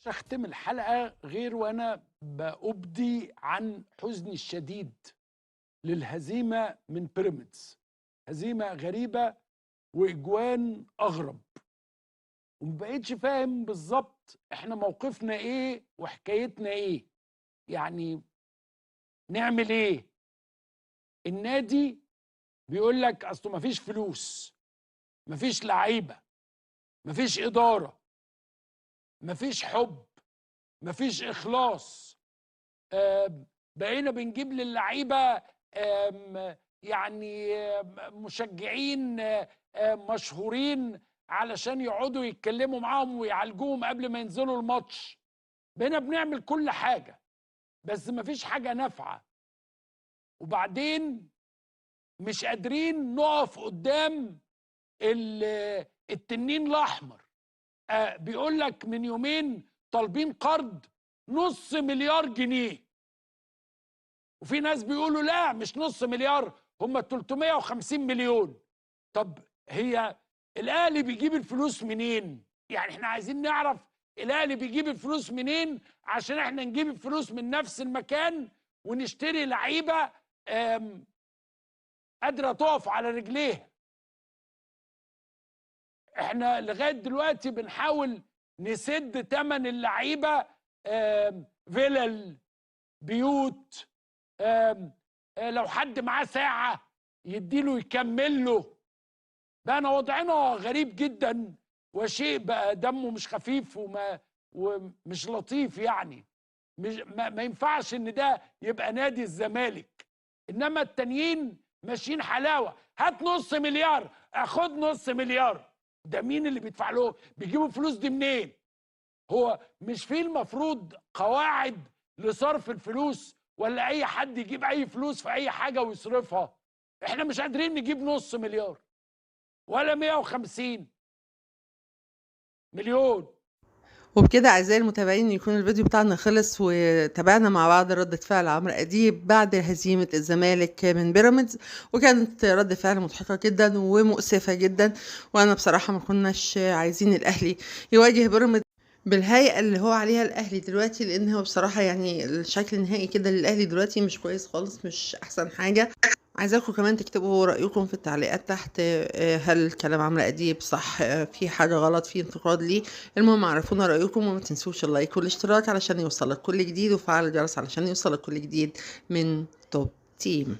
مش هختم الحلقة غير وأنا بأبدي عن حزني الشديد للهزيمة من بيراميدز. هزيمة غريبة وإجوان أغرب، ومبقتش فاهم بالظبط إحنا موقفنا إيه وحكايتنا إيه. يعني نعمل إيه؟ النادي بيقول لك أصله مفيش فلوس، مفيش لعيبة، مفيش إدارة، مفيش حب، مفيش إخلاص. بقينا بنجيب للعيبه يعني مشجعين مشهورين علشان يقعدوا يتكلموا معاهم ويعالجوهم قبل ما ينزلوا الماتش. بقينا بنعمل كل حاجه بس مفيش حاجه نافعه، وبعدين مش قادرين نقف قدام التنين الاحمر. بيقول لك من يومين طالبين قرض نص مليار جنيه، وفي ناس بيقولوا لا مش نص مليار، هم 350 مليون. طب هي الاهلي بيجيب الفلوس منين؟ يعني احنا عايزين نعرف الاهلي بيجيب الفلوس منين عشان احنا نجيب الفلوس من نفس المكان ونشتري لعيبه قادره تقف على رجليها. احنا لغايه دلوقتي بنحاول نسد ثمن اللعيبه، فيلل، بيوت، لو حد معاه ساعة يديله يكمل له. بقى وضعنا غريب جدا، وشيء بقى دمه مش خفيف ومش لطيف. يعني مش ما ينفعش ان ده يبقى نادي الزمالك، انما التانيين ماشيين حلاوة. هات نص مليار، اخد نص مليار. ده مين اللي بيدفع له؟ بيجيبوا فلوس دي منين؟ هو مش في المفروض قواعد لصرف الفلوس، ولا اي حد يجيب اي فلوس في اي حاجه ويصرفها؟ احنا مش قادرين نجيب نص مليار ولا 150 مليون. وبكده أعزائي المتابعين يكون الفيديو بتاعنا خلص، وتابعنا مع بعض ردة فعل عمرو أديب بعد هزيمة الزمالك من بيراميدز، وكانت ردة فعل مضحكة جدا ومؤسفة جدا. وأنا بصراحة ما كناش عايزين الأهلي يواجه بيراميدز بالهيئة اللي هو عليها الأهلي دلوقتي، لأن هو بصراحة يعني الشكل النهائي كده للأهلي دلوقتي مش كويس خالص، مش أحسن حاجة. عايزاكم كمان تكتبوا رأيكم في التعليقات تحت، هل كلام عمرو أديب صح، في حاجة غلط، في انتقاد ليه؟ المهم عرفونا رأيكم، وما تنسوش اللايك والاشتراك علشان يوصلك كل جديد، وفعل الجرس علشان يوصلك كل جديد من توب تيم.